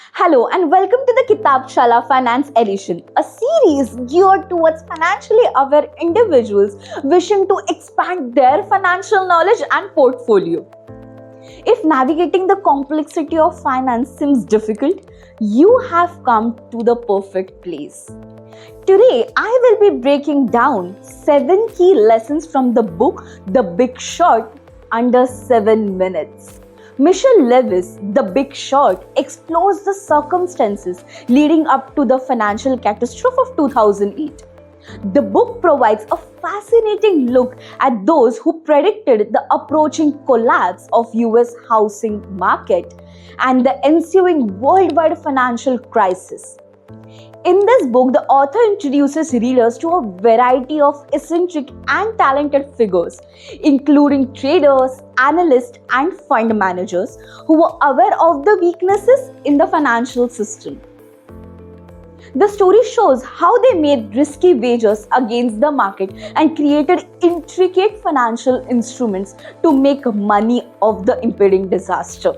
Hello and welcome to the Kitabhshla Finance Edition, a series geared towards financially aware individuals wishing to expand their financial knowledge and portfolio. If navigating the complexity of finance seems difficult, you have come to the perfect place. Today, I will be breaking down 7 key lessons from the book The Big Short under 7 minutes. Michelle Lewis's The Big Short explores the circumstances leading up to the financial catastrophe of 2008. The book provides a fascinating look at those who predicted the approaching collapse of US housing market and the ensuing worldwide financial crisis. In this book, the author introduces readers to a variety of eccentric and talented figures, including traders, analysts, and fund managers who were aware of the weaknesses in the financial system. The story shows how they made risky wagers against the market and created intricate financial instruments to make money off the impending disaster.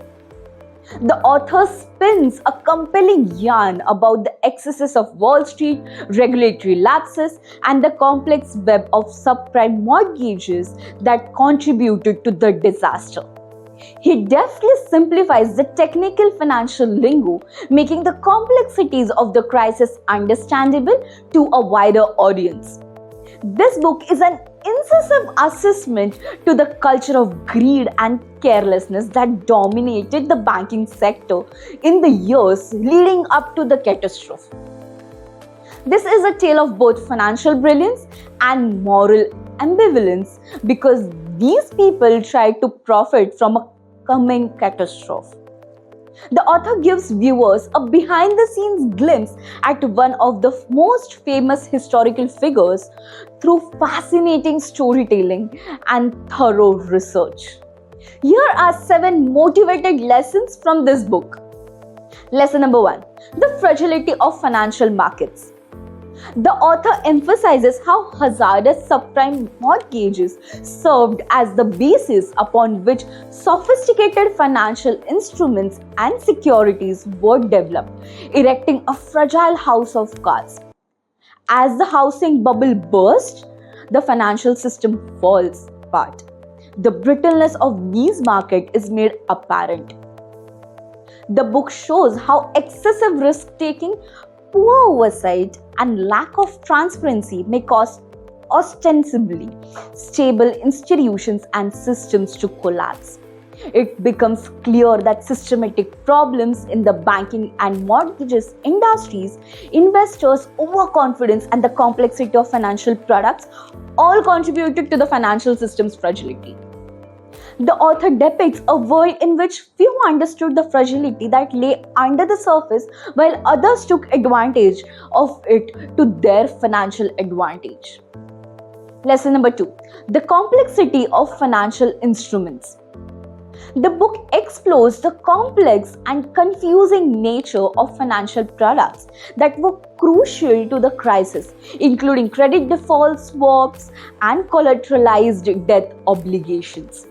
The author spins a compelling yarn about the excesses of Wall Street, regulatory lapses, and the complex web of subprime mortgages that contributed to the disaster. He deftly simplifies the technical financial lingo, making the complexities of the crisis understandable to a wider audience. This book is an incisive assessment to the culture of greed and carelessness that dominated the banking sector in the years leading up to the catastrophe. This is a tale of both financial brilliance and moral ambivalence because these people tried to profit from a coming catastrophe. The author gives viewers a behind-the-scenes glimpse at one of the most famous historical figures through fascinating storytelling and thorough research. Here are 7 motivated lessons from this book. Lesson number 1. The fragility of financial markets. The author emphasizes how hazardous subprime mortgages served as the basis upon which sophisticated financial instruments and securities were developed, erecting a fragile house of cards. As the housing bubble burst, the financial system falls apart. The brittleness of these markets is made apparent. The book shows how excessive risk-taking, poor oversight, and lack of transparency may cause ostensibly stable institutions and systems to collapse. It becomes clear that systematic problems in the banking and mortgages industries, investors' overconfidence, and the complexity of financial products all contributed to the financial system's fragility. The author depicts a world in which few understood the fragility that lay under the surface while others took advantage of it to their financial advantage. Lesson number 2. The complexity of financial instruments. The book explores the complex and confusing nature of financial products that were crucial to the crisis, including credit default swaps and collateralized debt obligations.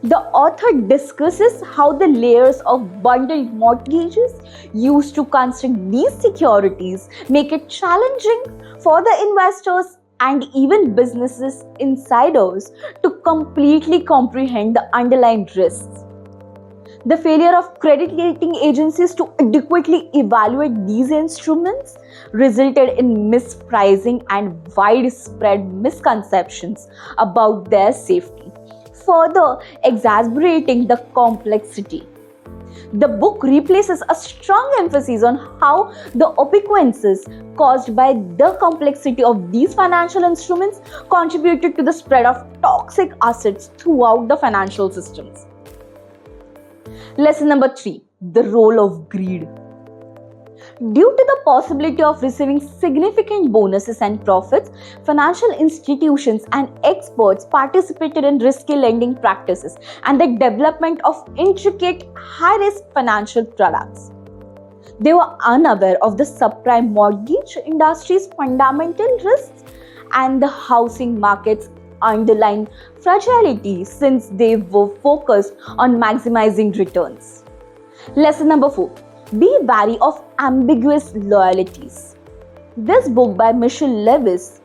The author discusses how the layers of bundled mortgages used to construct these securities make it challenging for the investors and even businesses insiders to completely comprehend the underlying risks. The failure of credit rating agencies to adequately evaluate these instruments resulted in mispricing and widespread misconceptions about their safety, further exacerbating the complexity. The book replaces a strong emphasis on how the obliquences caused by the complexity of these financial instruments contributed to the spread of toxic assets throughout the financial systems. Lesson number 3. The role of greed. Due to the possibility of receiving significant bonuses and profits, financial institutions and experts participated in risky lending practices and the development of intricate, high-risk financial products. They were unaware of the subprime mortgage industry's fundamental risks and the housing market's underlying fragility since they were focused on maximizing returns. Lesson number 4. Be wary of ambiguous loyalties. This book by Michelle Lewis,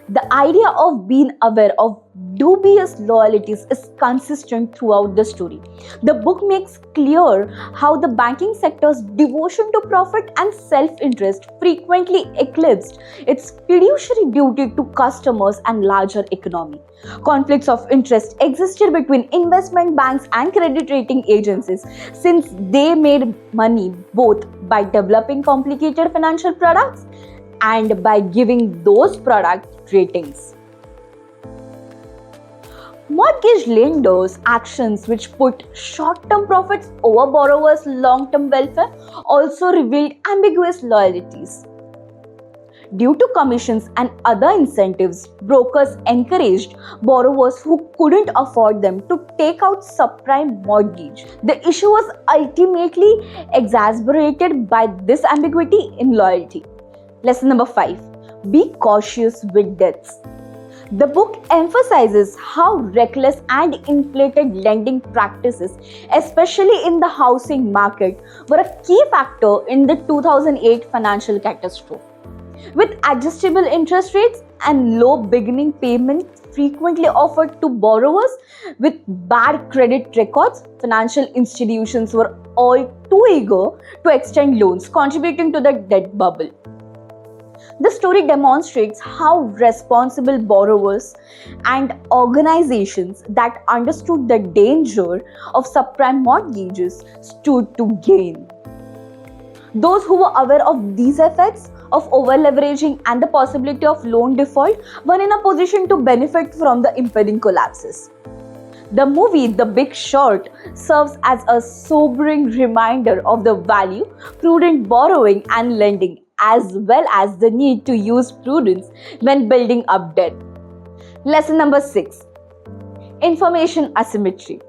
the idea of being aware of dubious loyalties is consistent throughout the story. The book makes clear how the banking sector's devotion to profit and self-interest frequently eclipsed its fiduciary duty to customers and larger economy. Conflicts of interest existed between investment banks and credit rating agencies since they made money both by developing complicated financial products and by giving those product ratings. Mortgage lenders' actions, which put short-term profits over borrowers' long-term welfare, also revealed ambiguous loyalties. Due to commissions and other incentives, brokers encouraged borrowers who couldn't afford them to take out subprime mortgage. The issue was ultimately exacerbated by this ambiguity in loyalty. Lesson number 5. Be cautious with debts. The book emphasizes how reckless and inflated lending practices, especially in the housing market, were a key factor in the 2008 financial catastrophe. With adjustable interest rates and low beginning payments frequently offered to borrowers with bad credit records, financial institutions were all too eager to extend loans, contributing to the debt bubble. The story demonstrates how responsible borrowers and organizations that understood the danger of subprime mortgages stood to gain. Those who were aware of these effects of over-leveraging and the possibility of loan default were in a position to benefit from the impending collapses. The movie The Big Short serves as a sobering reminder of the value prudent borrowing and lending, as well as the need to use prudence when building up debt. Lesson number 6. Information asymmetry.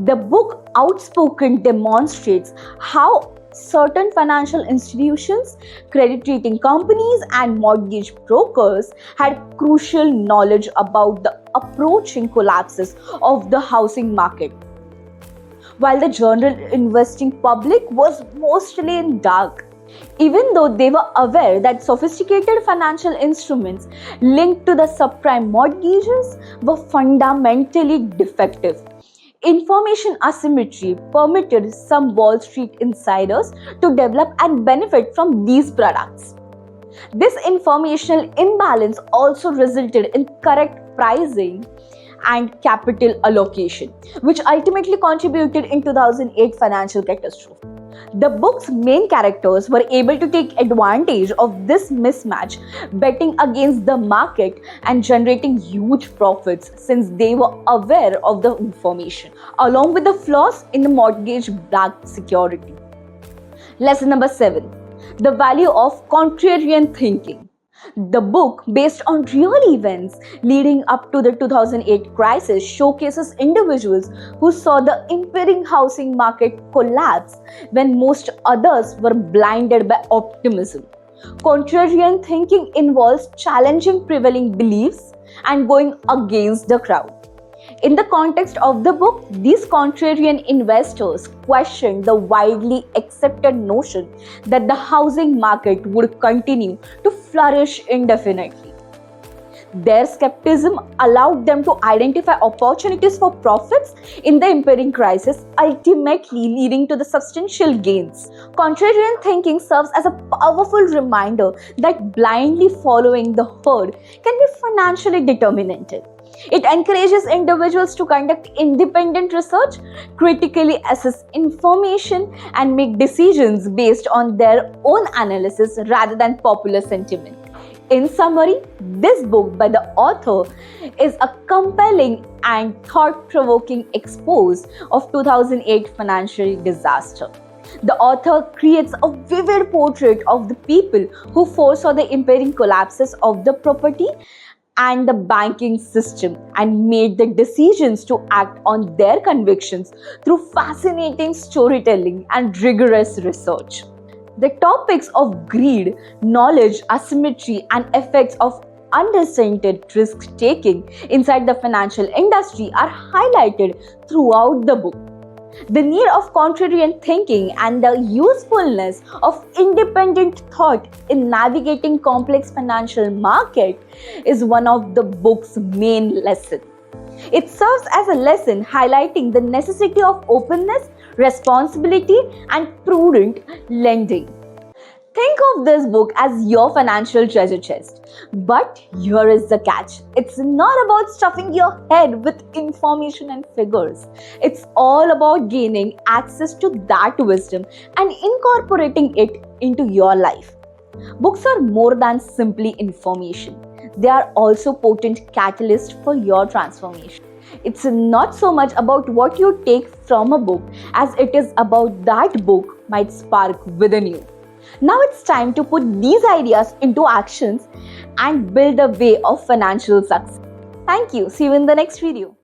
The book outspoken demonstrates how certain financial institutions, credit rating companies, and mortgage brokers had crucial knowledge about the approaching collapses of the housing market, while the general investing public was mostly in dark. Even though they were aware that sophisticated financial instruments linked to the subprime mortgages were fundamentally defective, information asymmetry permitted some Wall Street insiders to develop and benefit from these products. This informational imbalance also resulted in correct pricing and capital allocation, which ultimately contributed in 2008 financial catastrophe. The book's main characters were able to take advantage of this mismatch, betting against the market and generating huge profits since they were aware of the information, along with the flaws in the mortgage-backed security. Lesson number 7. The value of contrarian thinking. The book, based on real events leading up to the 2008 crisis, showcases individuals who saw the impending housing market collapse when most others were blinded by optimism. Contrarian thinking involves challenging prevailing beliefs and going against the crowd. In the context of the book, these contrarian investors questioned the widely accepted notion that the housing market would continue to flourish indefinitely. Their skepticism allowed them to identify opportunities for profits in the impending crisis, ultimately leading to the substantial gains. Contrarian thinking serves as a powerful reminder that blindly following the herd can be financially determinant. It encourages individuals to conduct independent research, critically assess information, and make decisions based on their own analysis rather than popular sentiment. In summary, this book by the author is a compelling and thought-provoking expose of 2008 financial disaster. The author creates a vivid portrait of the people who foresaw the impending collapses of the property and the banking system and made the decisions to act on their convictions through fascinating storytelling and rigorous research. The topics of greed, knowledge, asymmetry, and effects of unrestrained risk-taking inside the financial industry are highlighted throughout the book. The need of contrarian thinking and the usefulness of independent thought in navigating complex financial market is one of the book's main lessons. It serves as a lesson highlighting the necessity of openness, responsibility, and prudent lending. Think of this book as your financial treasure chest. But here is the catch. It's not about stuffing your head with information and figures. It's all about gaining access to that wisdom and incorporating it into your life. Books are more than simply information. They are also potent catalysts for your transformation. It's not so much about what you take from a book as it is about that book might spark within you. Now it's time to put these ideas into actions and build a way of financial success. Thank you. See you in the next video.